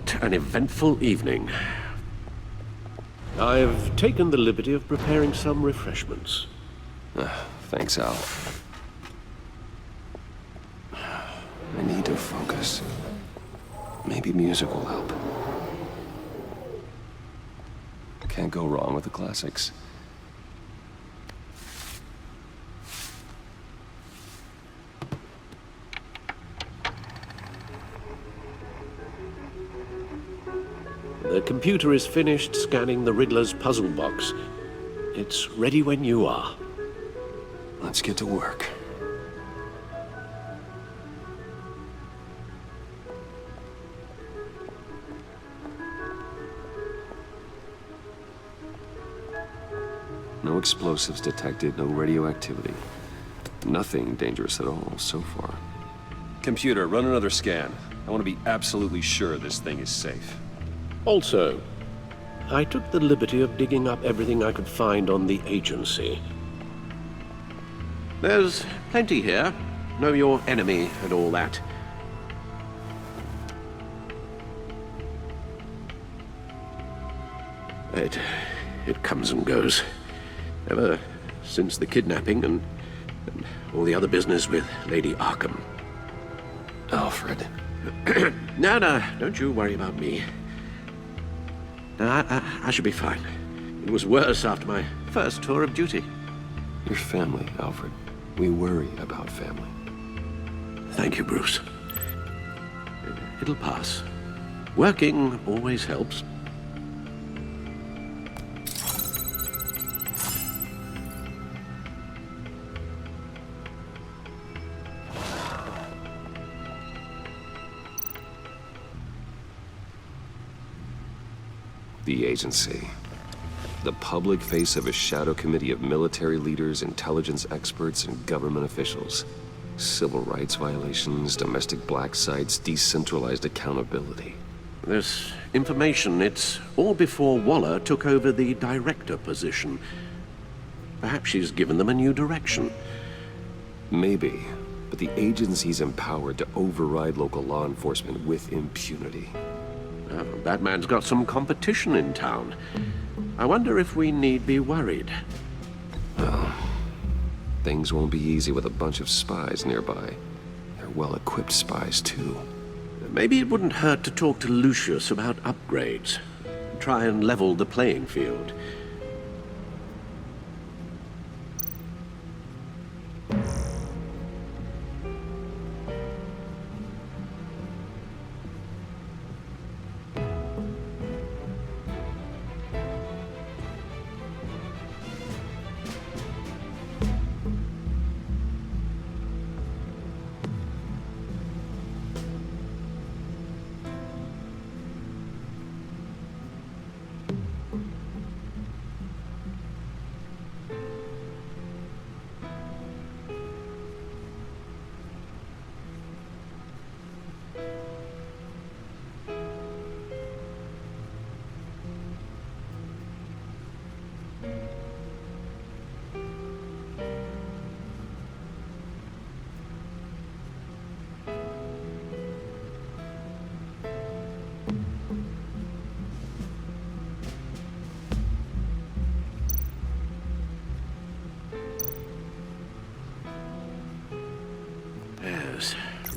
What an eventful evening. I've taken the liberty of preparing some refreshments. Thanks, Al. I need to focus. Maybe music will help. Can't go wrong with the classics. The computer is finished scanning the Riddler's puzzle box. It's ready when you are. Let's get to work. No explosives detected, no radioactivity. Nothing dangerous at all so far. Computer, run another scan. I want to be absolutely sure this thing is safe. Also, I took the liberty of digging up everything I could find on the agency. There's plenty here. Know your enemy and all that. It comes and goes. Ever since the kidnapping and all the other business with Lady Arkham. Alfred. No, don't you worry about me. No, I should be fine. It was worse after my first tour of duty. Your family, Alfred. We worry about family. Thank you, Bruce. It'll pass. Working always helps. The agency. The public face of a shadow committee of military leaders, intelligence experts, and government officials. Civil rights violations, domestic black sites, decentralized accountability. This information, it's all before Waller took over the director position. Perhaps she's given them a new direction. Maybe, but the agency's empowered to override local law enforcement with impunity. Batman's got some competition in town. I wonder if we need be worried. Well, things won't be easy with a bunch of spies nearby. They're well-equipped spies, too. Maybe it wouldn't hurt to talk to Lucius about upgrades. Try and level the playing field.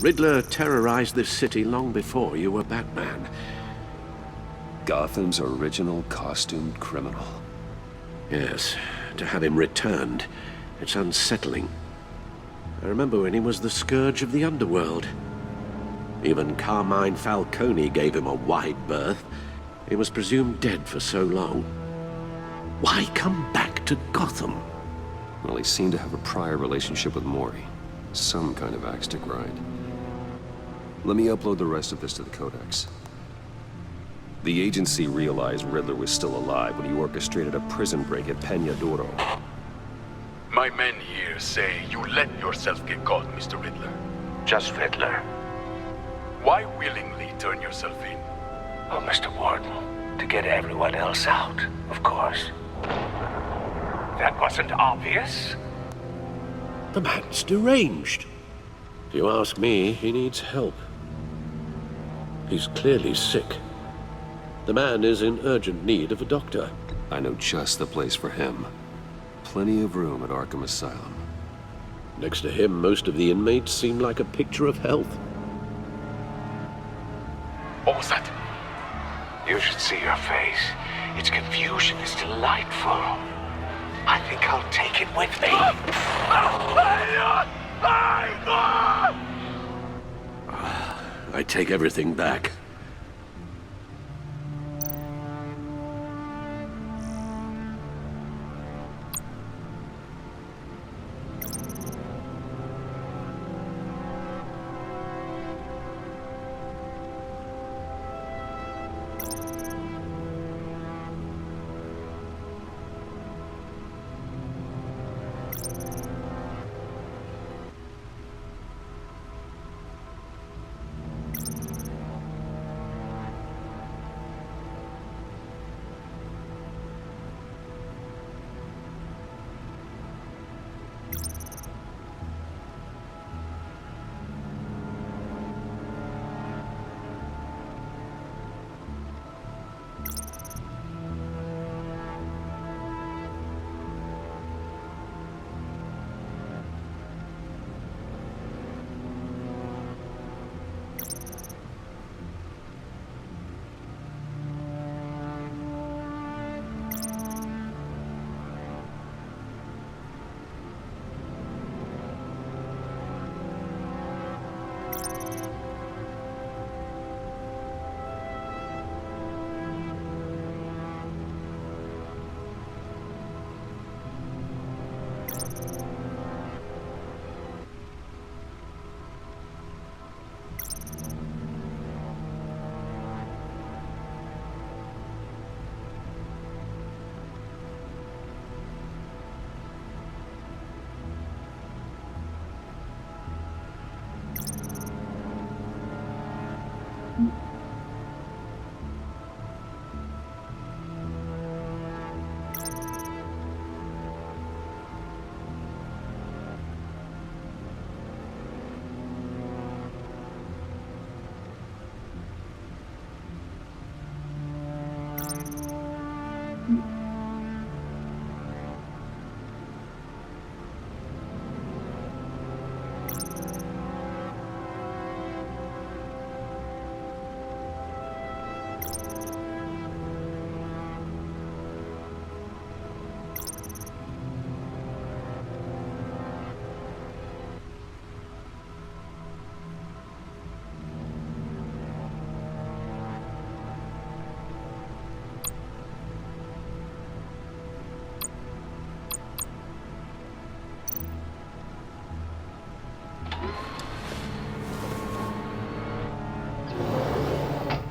Riddler terrorized this city long before you were Batman. Gotham's original costumed criminal. Yes, to have him returned, it's unsettling. I remember when he was the scourge of the underworld. Even Carmine Falcone gave him a wide berth. He was presumed dead for so long. Why come back to Gotham? Well, he seemed to have a prior relationship with Mori. Some kind of axe to grind. Let me upload the rest of this to the Codex. The agency realized Riddler was still alive when he orchestrated a prison break at Peñadoro. My men here say you let yourself get caught, Mr. Riddler. Just Riddler. Why willingly turn yourself in? Oh, Mr. Warden, to get everyone else out, of course. That wasn't obvious. The man's deranged. If you ask me, he needs help. He's clearly sick. The man is in urgent need of a doctor. I know just the place for him. Plenty of room at Arkham Asylum. Next to him, most of the inmates seem like a picture of health. What was that? You should see your face. Its confusion is delightful. I think I'll take it with me. I take everything back.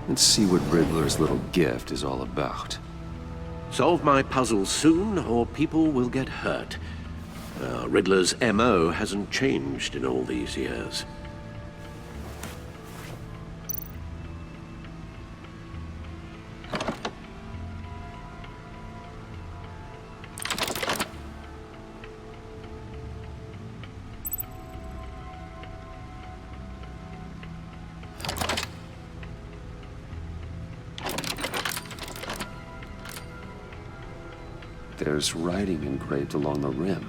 Let's see what Riddler's little gift is all about. Solve my puzzle soon, or people will get hurt. Riddler's MO hasn't changed in all these years. There's writing engraved along the rim.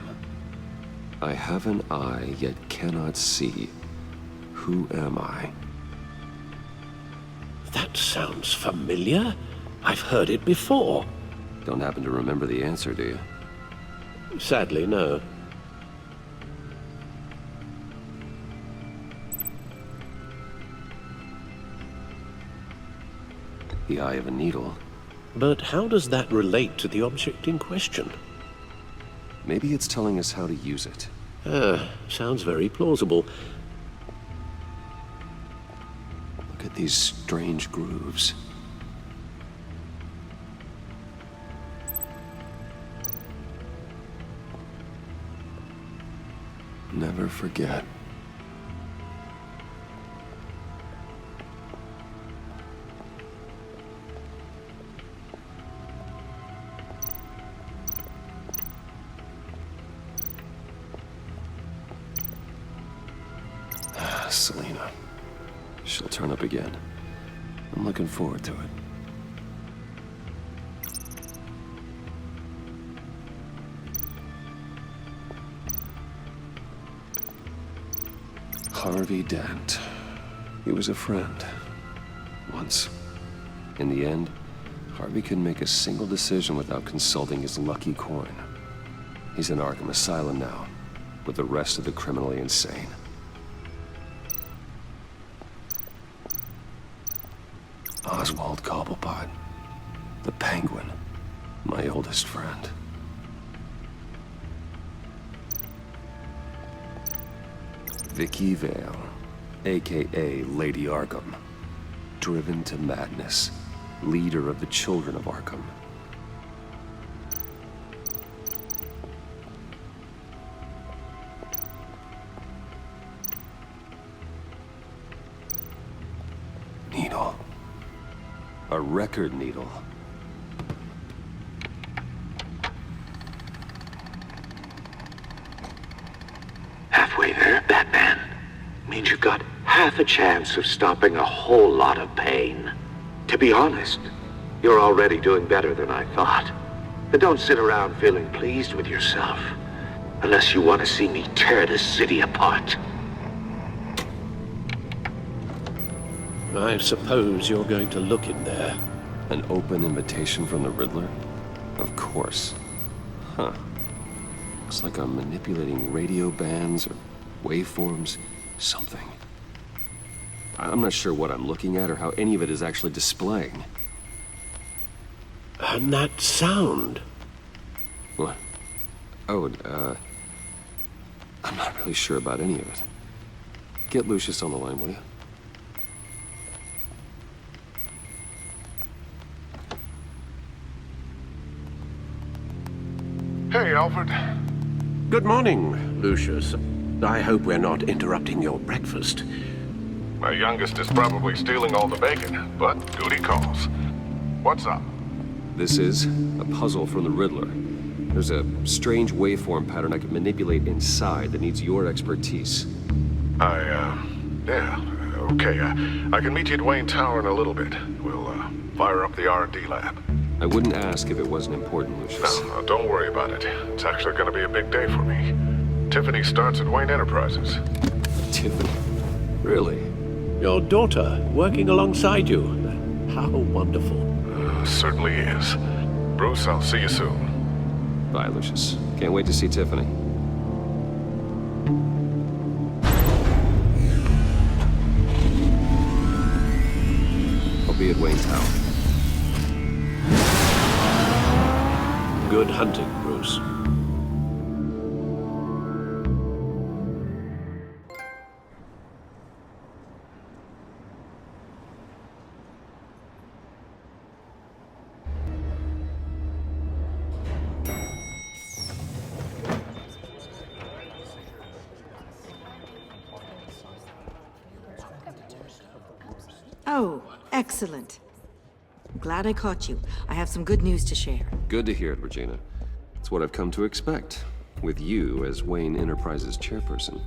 I have an eye, yet cannot see. Who am I? That sounds familiar. I've heard it before. Don't happen to remember the answer, do you? Sadly, no. The eye of a needle. But how does that relate to the object in question? Maybe it's telling us how to use it. Sounds very plausible. Look at these strange grooves. Never forget. Selina. She'll turn up again. I'm looking forward to it. Harvey Dent. He was a friend. Once. In the end, Harvey couldn't make a single decision without consulting his lucky coin. He's in Arkham Asylum now, with the rest of the criminally insane. Oswald Cobblepot. The Penguin. My oldest friend. Vicky Vale, a.k.a. Lady Arkham. Driven to madness. Leader of the Children of Arkham. Needle. A record needle. Halfway there, Batman. Means you've got half a chance of stopping a whole lot of pain. To be honest, you're already doing better than I thought. But don't sit around feeling pleased with yourself. Unless you want to see me tear this city apart. I suppose you're going to look in there. An open invitation from the Riddler? Of course. Huh. Looks like I'm manipulating radio bands or waveforms, something. I'm not sure what I'm looking at or how any of it is actually displaying. And that sound. What? Oh, I'm not really sure about any of it. Get Lucius on the line, will you? Hey, Alfred. Good morning, Lucius. I hope we're not interrupting your breakfast. My youngest is probably stealing all the bacon, but duty calls. What's up? This is a puzzle from the Riddler. There's a strange waveform pattern I can manipulate inside that needs your expertise. Yeah, okay. I can meet you at Wayne Tower in a little bit. We'll, fire up the R&D lab. I wouldn't ask if it wasn't important, Lucius. No, don't worry about it. It's actually gonna be a big day for me. Tiffany starts at Wayne Enterprises. Tiffany? Really? Your daughter working alongside you. How wonderful. Certainly is. Bruce, I'll see you soon. Bye, Lucius. Can't wait to see Tiffany. I'll be at Wayne Tower. Good hunting, Bruce. Oh, excellent. I'm glad I caught you. I have some good news to share. Good to hear it, Regina. It's what I've come to expect, with you as Wayne Enterprises chairperson.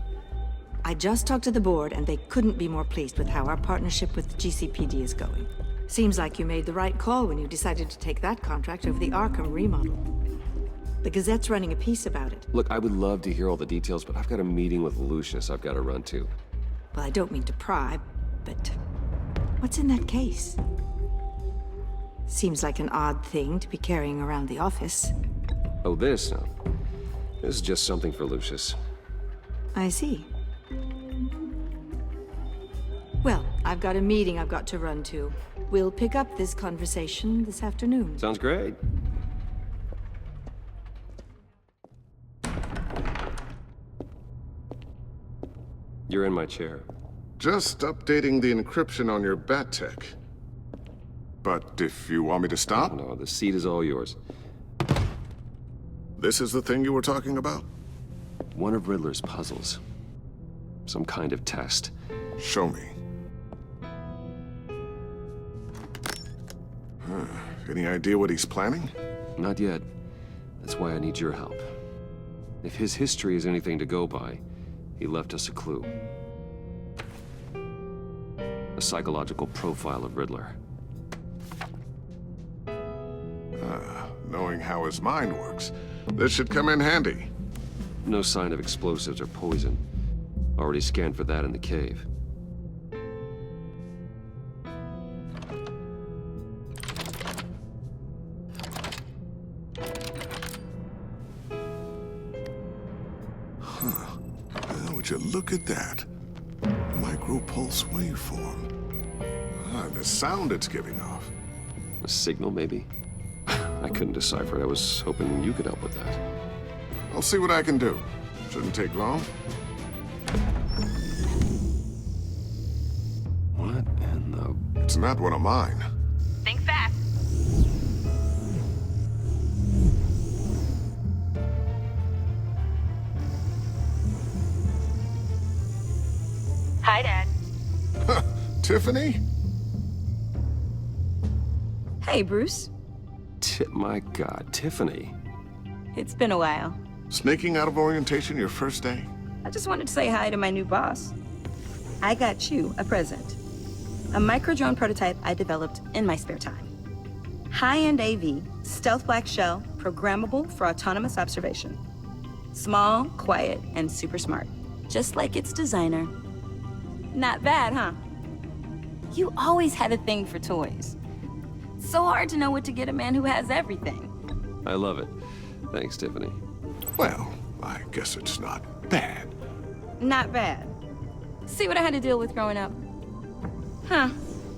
I just talked to the board, and they couldn't be more pleased with how our partnership with the GCPD is going. Seems like you made the right call when you decided to take that contract over the Arkham remodel. The Gazette's running a piece about it. Look, I would love to hear all the details, but I've got a meeting with Lucius I've got to run to. Well, I don't mean to pry, but what's in that case? Seems like an odd thing to be carrying around the office. Oh, this? No. This is just something for Lucius. I see. Well, I've got a meeting I've got to run to. We'll pick up this conversation this afternoon. Sounds great. You're in my chair. Just updating the encryption on your Bat-Tech. But if you want me to stop, No, the seat is all yours. this is the thing you were talking about? One of Riddler's puzzles. Some kind of test. Show me. Any idea what he's planning? Not yet. That's why I need your help. If his history is anything to go by, he left us a clue. A psychological profile of Riddler. Knowing how his mind works, this should come in handy. No sign of explosives or poison. Already scanned for that in the cave. Would you look at that? Micro-pulse waveform. The sound it's giving off. A signal, maybe? I couldn't decipher it. I was hoping you could help with that. I'll see what I can do. Shouldn't take long. What in the... It's not one of mine. Think fast. Hi, Dad. Tiffany? Hey, Bruce. My God, Tiffany. It's been a while. Sneaking out of orientation your first day? I just wanted to say hi to my new boss. I got you a present. A micro-drone prototype I developed in my spare time. High-end AV, stealth black shell, programmable for autonomous observation. Small, quiet, and super smart. Just like its designer. Not bad, huh? You always had a thing for toys. So hard to know what to get a man who has everything. I love it. Thanks, Tiffany. Well, I guess it's not bad. Not bad. See what I had to deal with growing up? Huh.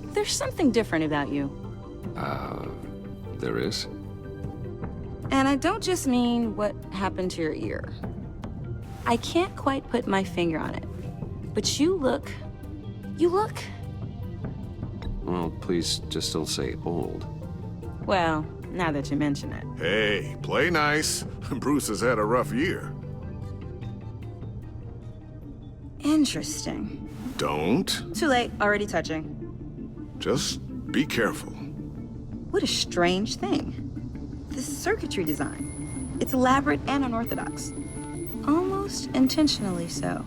There's something different about you. There is? And I don't just mean what happened to your ear. I can't quite put my finger on it. But you look... Well, please just don't say old. Well, now that you mention it. Hey, play nice. Bruce has had a rough year. Interesting. Don't. Too late, already touching. Just be careful. What a strange thing. This circuitry design. It's elaborate and unorthodox. Almost intentionally so.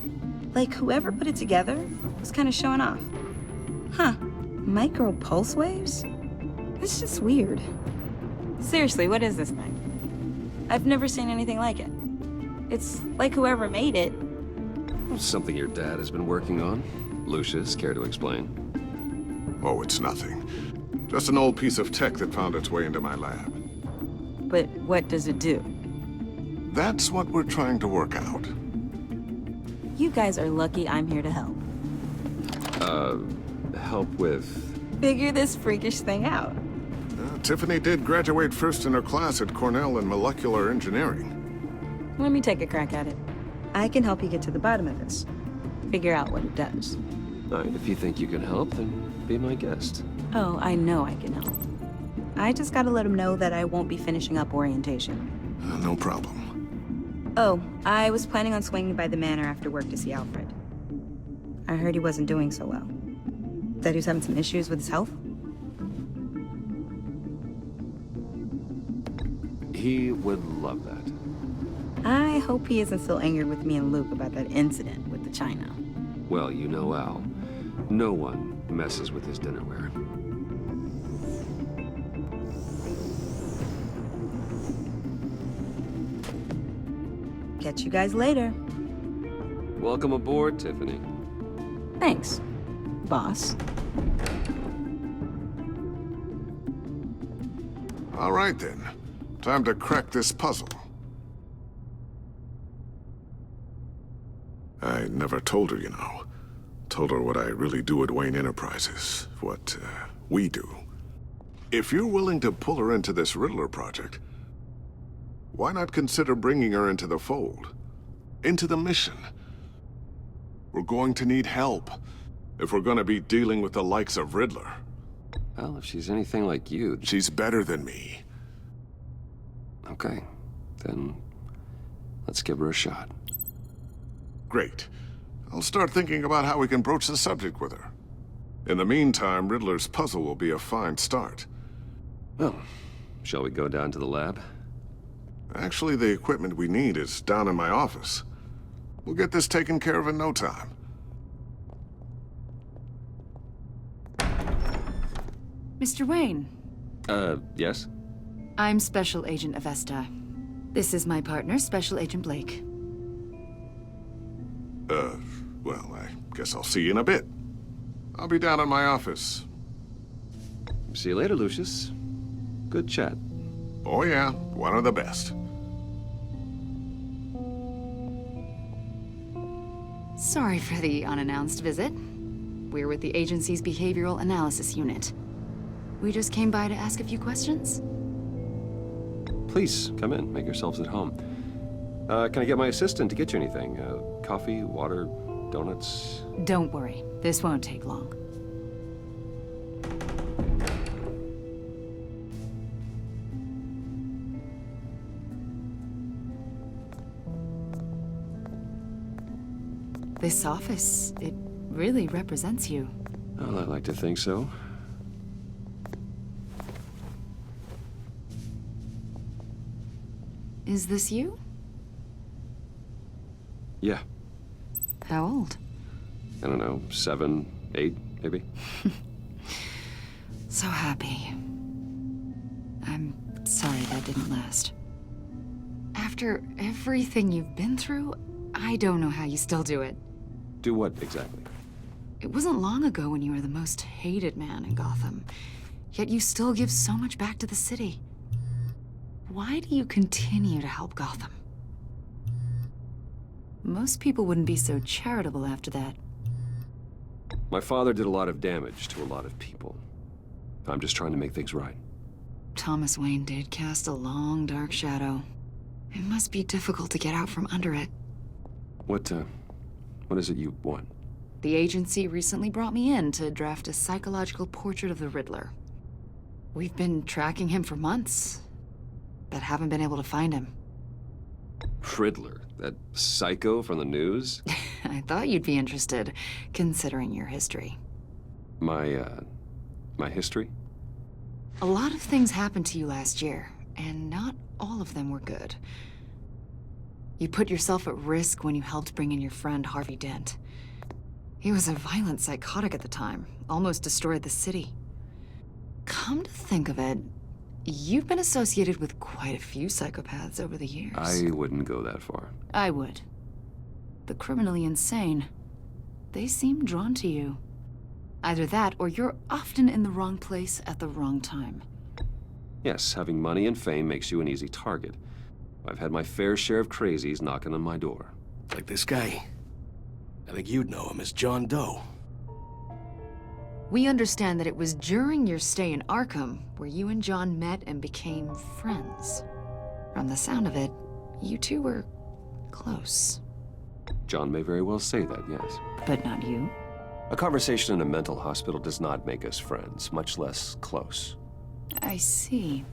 Like whoever put it together was kind of showing off. Huh. Micro pulse waves? It's just weird. Seriously, what is this thing? I've never seen anything like it. It's like whoever made it. Something your dad has been working on. Lucius, care to explain? Oh, it's nothing. Just an old piece of tech that found its way into my lab. But what does it do? That's what we're trying to work out. You guys are lucky I'm here to help. Help with... Figure this freakish thing out. Tiffany did graduate first in her class at Cornell in molecular engineering. Let me take a crack at it. I can help you get to the bottom of this. Figure out what it does. All right, if you think you can help, then be my guest. Oh, I know I can help. I just gotta let him know that I won't be finishing up orientation. No problem. Oh, I was planning on swinging by the manor after work to see Alfred. I heard he wasn't doing so well. That he was having some issues with his health? He would love that. I hope he isn't still angered with me and Luke about that incident with the china. Well, you know Al. No one messes with his dinnerware. Catch you guys later. Welcome aboard, Tiffany. Thanks, boss. All right, then. Time to crack this puzzle. I never told her, you know. Told her what I really do at Wayne Enterprises. What, we do. If you're willing to pull her into this Riddler project, why not consider bringing her into the fold? Into the mission? We're going to need help if we're going to be dealing with the likes of Riddler. Well, if she's anything like you... She's better than me. Okay, then let's give her a shot. Great. I'll start thinking about how we can broach the subject with her. In the meantime, Riddler's puzzle will be a fine start. Well, shall we go down to the lab? Actually, the equipment we need is down in my office. We'll get this taken care of in no time. Mr. Wayne, Yes? I'm Special Agent Avesta. This is my partner, Special Agent Blake. Guess I'll see you in a bit. I'll be down in my office. See you later, Lucius. Good chat. Oh yeah, one of the best. Sorry for the unannounced visit. We're with the agency's behavioral analysis unit. We just came by to ask a few questions. Please, come in. Make yourselves at home. Can I get my assistant to get you anything? Coffee, water, donuts? Don't worry, this won't take long. This office, it really represents you. Well, I like to think so. Is this you? Yeah. How old? I don't know, 7, 8, maybe? So happy. I'm sorry that didn't last. After everything you've been through, I don't know how you still do it. Do what, exactly? It wasn't long ago when you were the most hated man in Gotham, yet you still give so much back to the city. Why do you continue to help Gotham? Most people wouldn't be so charitable after that. My father did a lot of damage to a lot of people. I'm just trying to make things right. Thomas Wayne did cast a long, dark shadow. It must be difficult to get out from under it. What is it you want? The agency recently brought me in to draft a psychological portrait of the Riddler. We've been tracking him for months, but haven't been able to find him. Riddler? That psycho from the news? I thought you'd be interested, considering your history. My history? A lot of things happened to you last year, and not all of them were good. You put yourself at risk when you helped bring in your friend Harvey Dent. He was a violent psychotic at the time, almost destroyed the city. Come to think of it, you've been associated with quite a few psychopaths over the years. I wouldn't go that far. I would. The criminally insane. They seem drawn to you. Either that, or you're often in the wrong place at the wrong time. Yes, having money and fame makes you an easy target. I've had my fair share of crazies knocking on my door. Like this guy. I think you'd know him as John Doe. We understand that it was during your stay in Arkham where you and John met and became friends. From the sound of it, you two were close. John may very well say that, yes. But not you. A conversation in a mental hospital does not make us friends, much less close. I see.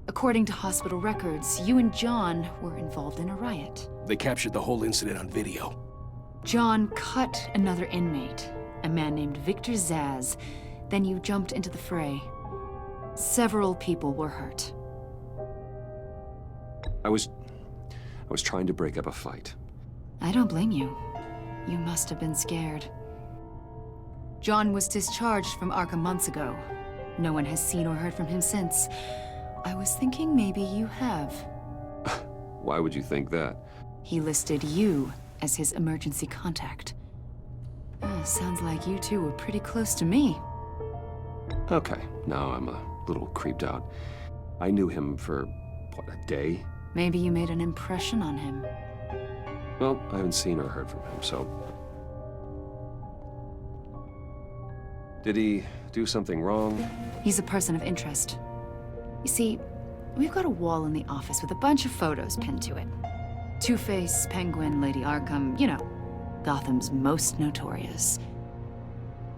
According to hospital records, you and John were involved in a riot. They captured the whole incident on video. John cut another inmate, a man named Victor Zaz. Then you jumped into the fray. Several people were hurt. I was trying to break up a fight. I don't blame you. You must have been scared. John was discharged from Arkham months ago. No one has seen or heard from him since. I was thinking maybe you have. Why would you think that? He listed you as his emergency contact. Sounds like you two were pretty close to me. Okay, now I'm a little creeped out. I knew him for, what, a day? Maybe you made an impression on him. Well, I haven't seen or heard from him, so... Did he do something wrong? He's a person of interest. You see, we've got a wall in the office with a bunch of photos pinned to it. Two-Face, Penguin, Lady Arkham, you know, Gotham's most notorious.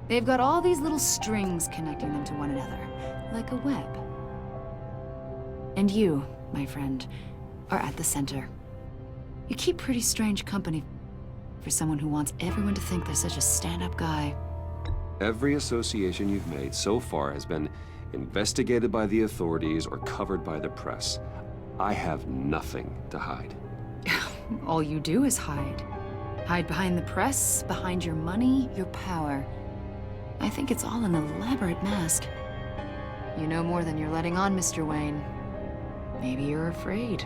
They've got all these little strings connecting them to one another, like a web. And you, my friend, are at the center. You keep pretty strange company for someone who wants everyone to think they're such a stand-up guy. Every association you've made so far has been investigated by the authorities or covered by the press. I have nothing to hide. All you do is hide. Hide behind the press, behind your money, your power. I think it's all an elaborate mask. You know more than you're letting on, Mr. Wayne. Maybe you're afraid.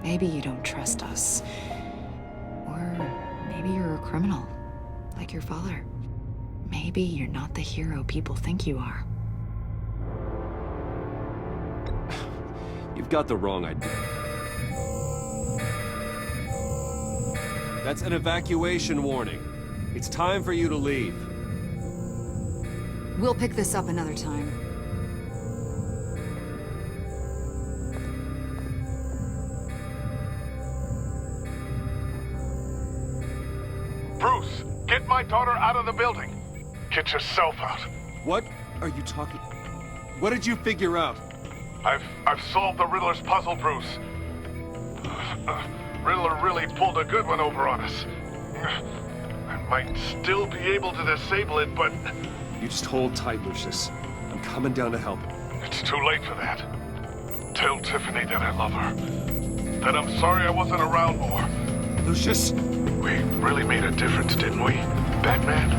Maybe you don't trust us. Or maybe you're a criminal, like check your father. Maybe you're not the hero people think you are. You've got the wrong idea. That's an evacuation warning. It's time for you to leave. We'll pick this up another time. Bruce, get my daughter out of the building. Get yourself out. What are you talking... What did you figure out? I've solved the Riddler's puzzle, Bruce. Riddler really pulled a good one over on us. I might still be able to disable it, but... You just hold tight, Lucius. I'm coming down to help. It's too late for that. Tell Tiffany that I love her. That I'm sorry I wasn't around more. Lucius! We really made a difference, didn't we, Batman?